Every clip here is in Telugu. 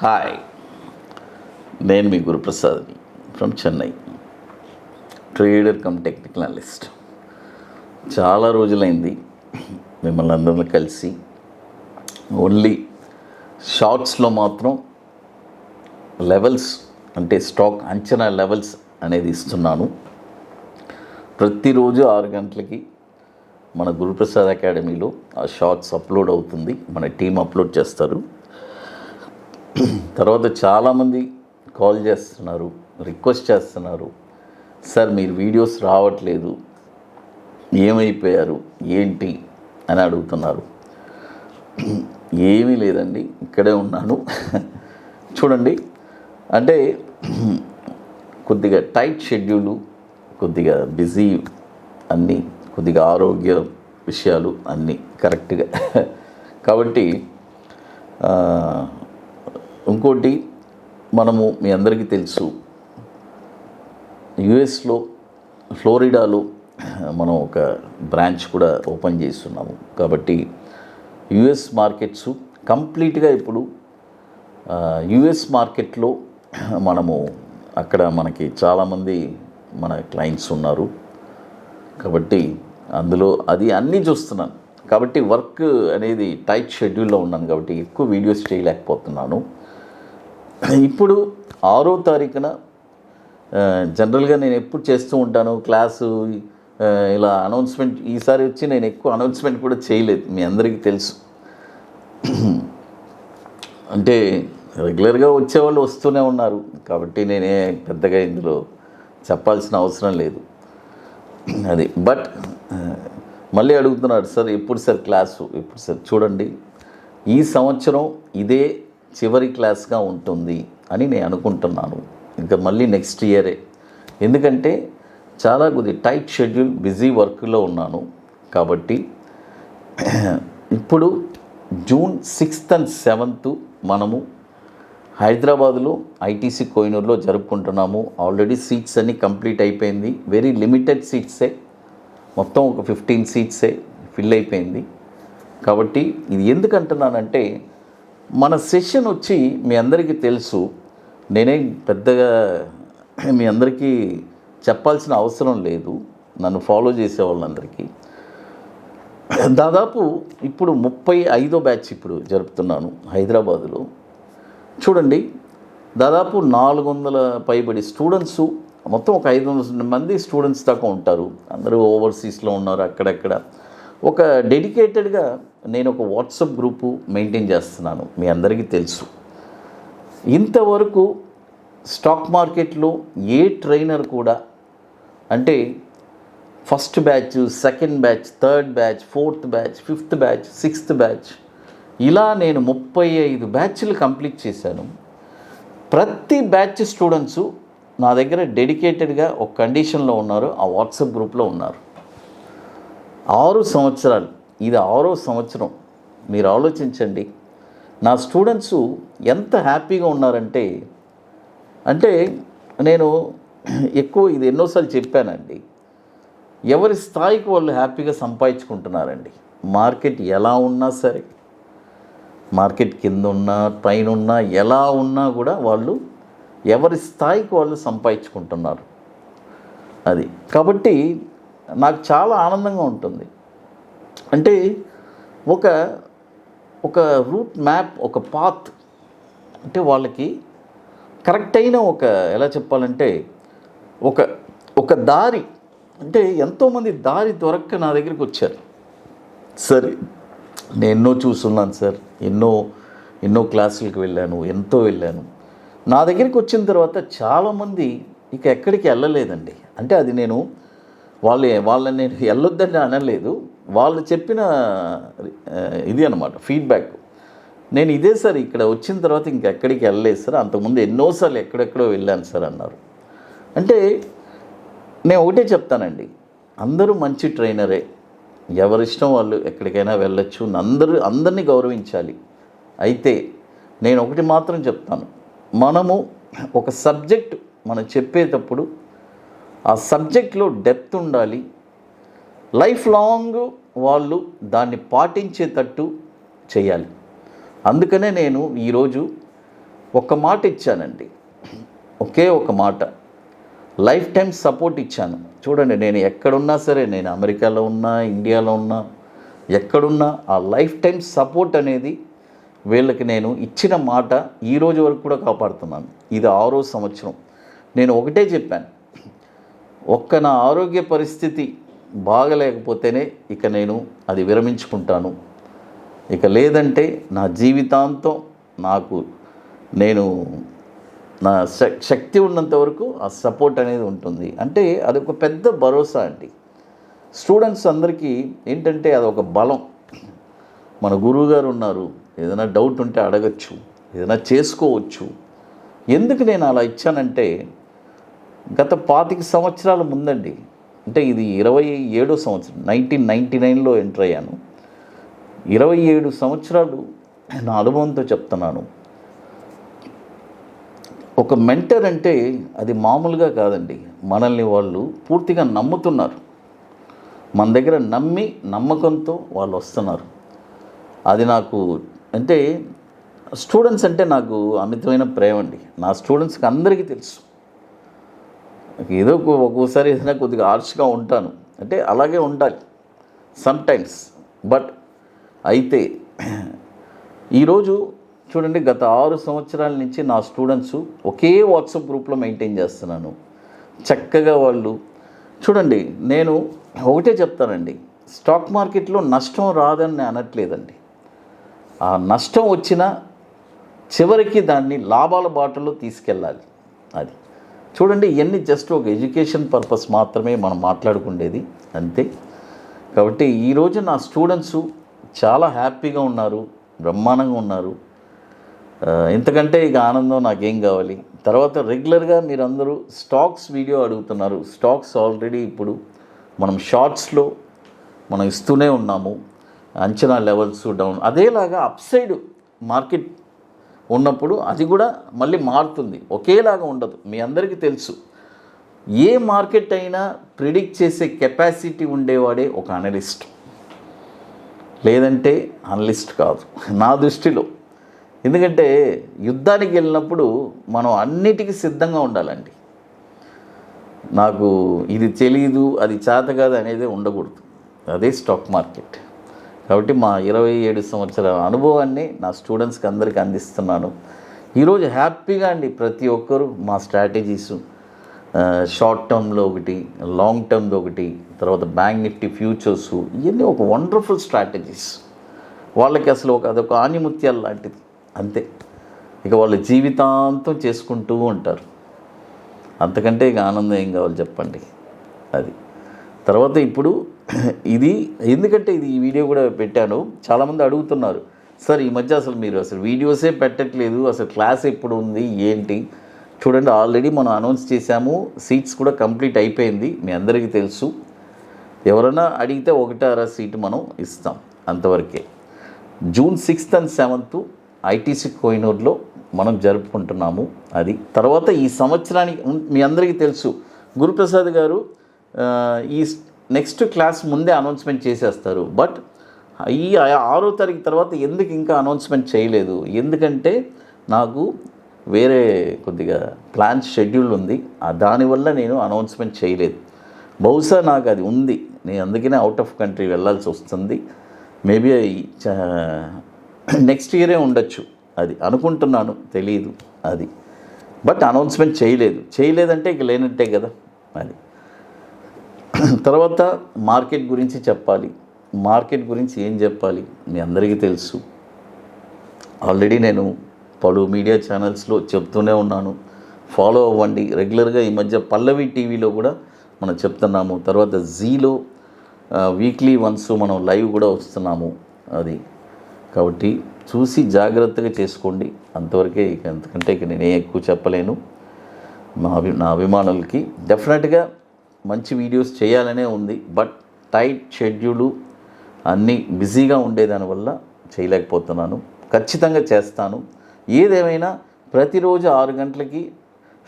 హాయ్, నేను మీ గురుప్రసాద్ని from Chennai, trader cum technical analyst. చాలా రోజులైంది మిమ్మల్ని అందరిని కలిసి. ఓన్లీ షార్ట్స్లో మాత్రం లెవెల్స్ అంటే స్టాక్ అంచనా లెవెల్స్ అనేది ఇస్తున్నాను. ప్రతిరోజు 6 గంటలకి మన గురుప్రసాద్ అకాడమీలో ఆ షార్ట్స్ అప్లోడ్ అవుతుంది. మన టీం అప్లోడ్ చేస్తారు. తర్వాత చాలామంది కాల్ చేస్తున్నారు, రిక్వెస్ట్ చేస్తున్నారు, సార్ మీరు వీడియోస్ రావట్లేదు, ఏమైపోయారు ఏంటి అని అడుగుతున్నారు. ఏమీ లేదండి, ఇక్కడే ఉన్నాను. చూడండి, అంటే కొద్దిగా టైట్ షెడ్యూలు, కొద్దిగా బిజీ, అన్నీ కొద్దిగా ఆరోగ్య విషయాలు అన్నీ కరెక్ట్గా. కాబట్టి ఇంకోటి, మనము మీ అందరికీ తెలుసు, యుఎస్లో ఫ్లోరిడాలో మనం ఒక బ్రాంచ్ కూడా ఓపెన్ చేస్తున్నాము. కాబట్టి యుఎస్ మార్కెట్స్ కంప్లీట్గా ఇప్పుడు యుఎస్ మార్కెట్లో మనము అక్కడ మనకి చాలామంది మన క్లయింట్స్ ఉన్నారు. కాబట్టి అందులో అది అన్నీ చూస్తున్నాను. కాబట్టి వర్క్ అనేది టైట్ షెడ్యూల్లో ఉన్నాను కాబట్టి ఎక్కువ వీడియోస్ చేయలేకపోతున్నాను. ఇప్పుడు 6వ తారీఖున జనరల్గా నేను ఎప్పుడు చేస్తూ ఉంటాను క్లాసు, ఇలా అనౌన్స్మెంట్. ఈసారి వచ్చి నేను ఎక్కువ అనౌన్స్మెంట్ కూడా చేయలేదు, మీ అందరికీ తెలుసు. అంటే రెగ్యులర్గా వచ్చేవాళ్ళు వస్తూనే ఉన్నారు కాబట్టి నేనే పెద్దగా ఇందులో చెప్పాల్సిన అవసరం లేదు. అది బట్ మళ్ళీ అడుగుతున్నారు, సార్ ఎప్పుడు సార్ క్లాసు, ఎప్పుడు సార్? చూడండి, ఈ సంవత్సరం ఇదే చివరి క్లాస్గా ఉంటుంది అని నేను అనుకుంటున్నాను. ఇంకా మళ్ళీ నెక్స్ట్ ఇయరే, ఎందుకంటే చాలా కొద్దిగా టైట్ షెడ్యూల్, బిజీ వర్క్లో ఉన్నాను. కాబట్టి ఇప్పుడు జూన్ 6th and 7th మనము హైదరాబాదులో ఐటీసీ కోహినూర్లో జరుపుకుంటున్నాము. ఆల్రెడీ సీట్స్ అన్నీ కంప్లీట్ అయిపోయింది. వెరీ లిమిటెడ్ సీట్సే, మొత్తం ఒక 15 సీట్సే ఫిల్ అయిపోయింది. కాబట్టి ఇది ఎందుకంటున్నానంటే, మన సెషన్ వచ్చి మీ అందరికీ తెలుసు, నేనేం పెద్దగా మీ అందరికీ చెప్పాల్సిన అవసరం లేదు, నన్ను ఫాలో చేసే వాళ్ళందరికీ. దాదాపు ఇప్పుడు 35వ బ్యాచ్ ఇప్పుడు జరుపుతున్నాను హైదరాబాదులో. చూడండి, దాదాపు 400 పైబడి స్టూడెంట్స్, మొత్తం ఒక 500 మంది స్టూడెంట్స్ దాకా ఉంటారు. అందరూ ఓవర్సీస్లో ఉన్నారు, అక్కడక్కడ. ఒక డెడికేటెడ్గా నేను ఒక వాట్సాప్ గ్రూపు మెయింటైన్ చేస్తున్నాను, మీ అందరికీ తెలుసు. ఇంతవరకు స్టాక్ మార్కెట్లో ఏ ట్రైనర్ కూడా, అంటే first batch, second batch, third batch, 4th batch, 5th batch, 6th batch, ఇలా నేను 35 బ్యాచ్లు కంప్లీట్ చేశాను. ప్రతి బ్యాచ్ స్టూడెంట్సు నా దగ్గర డెడికేటెడ్గా ఒక కండిషన్లో ఉన్నారు, ఆ వాట్సాప్ గ్రూప్లో ఉన్నారు. 6 సంవత్సరాలు, ఇది 6వ సంవత్సరం. మీరు ఆలోచించండి, నా స్టూడెంట్సు ఎంత హ్యాపీగా ఉన్నారంటే, అంటే నేను ఎక్కువ ఇది ఎన్నోసార్లు చెప్పానండి, ఎవరి స్థాయికి వాళ్ళు హ్యాపీగా సంపాదించుకుంటున్నారండి. మార్కెట్ ఎలా ఉన్నా సరే, మార్కెట్ కింద ఉన్నా పైన ఉన్నా ఎలా ఉన్నా కూడా వాళ్ళు ఎవరి స్థాయికి వాళ్ళు సంపాదించుకుంటున్నారు. అది కాబట్టి నాకు చాలా ఆనందంగా ఉంటుంది. అంటే ఒక రూట్ మ్యాప్, ఒక పాత్, అంటే వాళ్ళకి కరెక్ట్ అయిన ఒక, ఎలా చెప్పాలంటే ఒక దారి, అంటే ఎంతోమంది దారి దొరక్క నా దగ్గరికి వచ్చారు. సరే, నేను ఎన్నో చూస్తున్నాను సార్, ఎన్నో క్లాసులకు వెళ్ళాను, ఎంతో వెళ్ళాను. నా దగ్గరికి వచ్చిన తర్వాత చాలామంది ఇక ఎక్కడికి వెళ్ళలేదండి. అంటే అది నేను వాళ్ళని నేను వెళ్ళొద్దని అనలేదు, వాళ్ళు చెప్పిన ఇది అనమాట ఫీడ్బ్యాక్. నేను ఇదే సార్, ఇక్కడ వచ్చిన తర్వాత ఇంకెక్కడికి వెళ్ళలేదు సార్, అంతకుముందు ఎన్నోసార్లు ఎక్కడెక్కడో వెళ్ళాను సార్ అన్నారు. అంటే నేను ఒకటే చెప్తానండి, అందరూ మంచి ట్రైనరే, ఎవరిష్టం వాళ్ళు ఎక్కడికైనా వెళ్ళొచ్చు, అందరినీ గౌరవించాలి. అయితే నేను ఒకటి మాత్రం చెప్తాను, మనము ఒక సబ్జెక్ట్ మనం చెప్పేటప్పుడు ఆ సబ్జెక్ట్లో డెప్త్ ఉండాలి. లైఫ్ లాంగ్ వాళ్ళు దాన్ని పాటించేటట్టు చేయాలి. అందుకనే నేను ఈరోజు ఒక్క మాట ఇచ్చానండి, ఒకే ఒక మాట, లైఫ్ టైం సపోర్ట్ ఇచ్చాను. చూడండి, నేను ఎక్కడున్నా సరే, నేను అమెరికాలో ఉన్నా, ఇండియాలో ఉన్నా, ఎక్కడున్నా ఆ లైఫ్ టైం సపోర్ట్ అనేది వీళ్ళకి నేను ఇచ్చిన మాట ఈ రోజు వరకు కూడా కాపాడుతున్నాను. ఇది 6వ సంవత్సరం. నేను ఒకటే చెప్పాను, నా ఆరోగ్య పరిస్థితి బాగలేకపోతేనే ఇక నేను అది విరమించుకుంటాను. ఇక లేదంటే నా జీవితాంతం నేను నా శక్తి ఉన్నంత వరకు ఆ సపోర్ట్ అనేది ఉంటుంది. అంటే అదొక పెద్ద భరోసా అండి. స్టూడెంట్స్ అందరికీ ఏంటంటే అదొక బలం. మన గురువుగారు ఉన్నారు, ఏదైనా డౌట్ ఉంటే అడగచ్చు, ఏదైనా చేసుకోవచ్చు. ఎందుకు నేను అలా ఇచ్చానంటే, గత 25 సంవత్సరాల ముందండి, అంటే ఇది 27వ సంవత్సరం, 1999లో ఎంటర్ అయ్యాను. 27 సంవత్సరాలు నా అనుభవంతో చెప్తున్నాను. ఒక మెంటర్ అంటే అది మామూలుగా కాదండి. మనల్ని వాళ్ళు పూర్తిగా నమ్ముతున్నారు, మన దగ్గర నమ్మకంతో వాళ్ళు వస్తున్నారు. అది నాకు అంటే స్టూడెంట్స్ అంటే నాకు అమితమైన ప్రేమ అండి. నా స్టూడెంట్స్కి అందరికీ తెలుసు. ఏదో ఒక్కోసారి ఏదైనా కొద్దిగా హార్ష్గా ఉంటాను, అంటే అలాగే ఉండాలి సమ్టైమ్స్. బట్ అయితే ఈరోజు చూడండి, గత 6 సంవత్సరాల నుంచి నా స్టూడెంట్స్ ఒకే వాట్సాప్ గ్రూప్లో మెయింటైన్ చేస్తున్నాను. చక్కగా వాళ్ళు చూడండి, నేను ఒకటే చెప్తానండి, స్టాక్ మార్కెట్లో నష్టం రాదని నేను అనట్లేదండి. ఆ నష్టం వచ్చినా చివరికి దాన్ని లాభాల బాటలో తీసుకెళ్ళాలి. అది చూడండి, ఇవన్నీ జస్ట్ ఒక ఎడ్యుకేషన్ పర్పస్ మాత్రమే మనం మాట్లాడుకునేది, అంతే. కాబట్టి ఈరోజు నా స్టూడెంట్స్ చాలా హ్యాపీగా ఉన్నారు, బ్రహ్మాండంగా ఉన్నారు. ఇంతకంటే ఇక ఆనందం నాకేం కావాలి. తర్వాత రెగ్యులర్గా మీరందరూ స్టాక్స్ వీడియో అడుగుతున్నారు. స్టాక్స్ ఆల్రెడీ ఇప్పుడు మనం షార్ట్స్లో మనం ఇస్తూనే ఉన్నాము. అంచనా లెవెల్స్ డౌన్, అదేలాగా అప్ సైడ్ మార్కెట్ ఉన్నప్పుడు అది కూడా మళ్ళీ మారుతుంది, ఒకేలాగా ఉండదు. మీ అందరికీ తెలుసు, ఏ మార్కెట్ అయినా ప్రిడిక్ట్ చేసే కెపాసిటీ ఉండేవాడే ఒక అనలిస్ట్, లేదంటే అనలిస్ట్ కాదు నా దృష్టిలో. ఎందుకంటే యుద్ధానికి వెళ్ళినప్పుడు మనం అన్నిటికీ సిద్ధంగా ఉండాలండి. నాకు ఇది తెలీదు, అది చేత కాదు అనేది ఉండకూడదు. అదే స్టాక్ మార్కెట్. కాబట్టి మా 27 సంవత్సరాల అనుభవాన్ని నా స్టూడెంట్స్కి అందరికీ అందిస్తున్నాను. ఈరోజు హ్యాపీగా అండి, ప్రతి ఒక్కరూ మా స్ట్రాటజీస్, షార్ట్ టర్మ్లో ఒకటి, లాంగ్ టర్మ్లో ఒకటి, తర్వాత బ్యాంక్ నిఫ్టీ ఫ్యూచర్స్, ఇవన్నీ ఒక వండర్ఫుల్ స్ట్రాటజీస్. వాళ్ళకి అసలు అదొక ఆణిముత్యాలు లాంటిది, అంతే. ఇక వాళ్ళ జీవితాంతం చేసుకుంటూ ఉంటారు. అంతకంటే ఇక ఆనందం ఏం కావాలి చెప్పండి. అది తర్వాత ఇప్పుడు ఇది ఎందుకంటే ఈ వీడియో కూడా పెట్టాను. చాలామంది అడుగుతున్నారు, సార్ ఈ మధ్య అసలు మీరు వీడియోసే పెట్టట్లేదు, అసలు క్లాస్ ఎప్పుడు ఉంది ఏంటి? చూడండి, ఆల్రెడీ మనం అనౌన్స్ చేశాము, సీట్స్ కూడా కంప్లీట్ అయిపోయింది, మీ అందరికీ తెలుసు. ఎవరైనా అడిగితే 1-2 సీటు మనం ఇస్తాం, అంతవరకే. June 6th and 7th ITC కోహినూర్లో మనం జరుపుకుంటున్నాము. అది తర్వాత ఈ సంవత్సరానికి మీ అందరికీ తెలుసు, గురుప్రసాద్ గారు ఈ నెక్స్ట్ క్లాస్ ముందే అనౌన్స్మెంట్ చేసేస్తారు. బట్ ఈ 6వ తారీఖు తర్వాత ఎందుకు ఇంకా అనౌన్స్మెంట్ చేయలేదు? ఎందుకంటే నాకు వేరే కొద్దిగా ప్లాన్ షెడ్యూల్ ఉంది, దానివల్ల నేను అనౌన్స్మెంట్ చేయలేదు. బహుశా నాకు అది ఉంది, నేను అందుకనే అవుట్ ఆఫ్ కంట్రీ వెళ్ళాల్సి వస్తుంది. మేబీ నెక్స్ట్ ఇయరే ఉండొచ్చు, అది అనుకుంటున్నాను, తెలియదు అది. బట్ అనౌన్స్మెంట్ చేయలేదంటే ఇక లేనట్టే కదా. అది తర్వాత మార్కెట్ గురించి చెప్పాలి. మార్కెట్ గురించి ఏం చెప్పాలి మీ అందరికీ తెలుసు. ఆల్రెడీ నేను పలు మీడియా ఛానల్స్లో చెప్తూనే ఉన్నాను, ఫాలో అవ్వండి రెగ్యులర్గా. ఈ మధ్య పల్లవి టీవీలో కూడా మనం చెప్తున్నాము. తర్వాత జీలో వీక్లీ వన్స్ మనం లైవ్ కూడా వస్తున్నాము. అది కాబట్టి చూసి జాగ్రత్తగా చేసుకోండి, అంతవరకే. ఇక అంతకంటే ఇక నేనే ఎక్కువ చెప్పలేను. నా అభిమానులకి డెఫినెట్గా మంచి వీడియోస్ చేయాలనే ఉంది, బట్ టైట్ షెడ్యూలు అన్నీ బిజీగా ఉండేదానివల్ల చేయలేకపోతున్నాను. ఖచ్చితంగా చేస్తాను. ఏదేమైనా ప్రతిరోజు 6 గంటలకి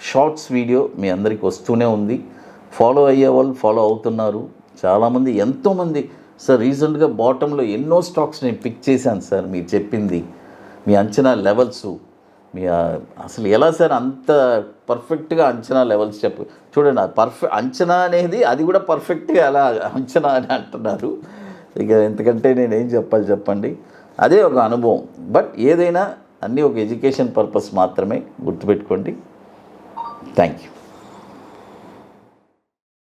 షార్ట్స్ వీడియో మీ అందరికీ వస్తూనే ఉంది. ఫాలో అయ్యే వాళ్ళు ఫాలో అవుతున్నారు చాలామంది, ఎంతోమంది. సార్ రీసెంట్గా బాటంలో ఎన్నో స్టాక్స్ నేను పిక్ చేశాను సార్, మీరు చెప్పింది, మీ అంచనా లెవెల్స్ మీ అసలు ఎలా సార్ అంత పర్ఫెక్ట్గా అంచనా లెవెల్స్ చూడండి, అంచనా అనేది అది కూడా పర్ఫెక్ట్గా ఎలా అంచనా అని అంటున్నారు. ఇక ఎందుకంటే నేనేం చెప్పాలి చెప్పండి, అదే ఒక అనుభవం. బట్ ఏదైనా అన్నీ ఒక ఎడ్యుకేషన్ పర్పస్ మాత్రమే, గుర్తుపెట్టుకోండి. Thank you.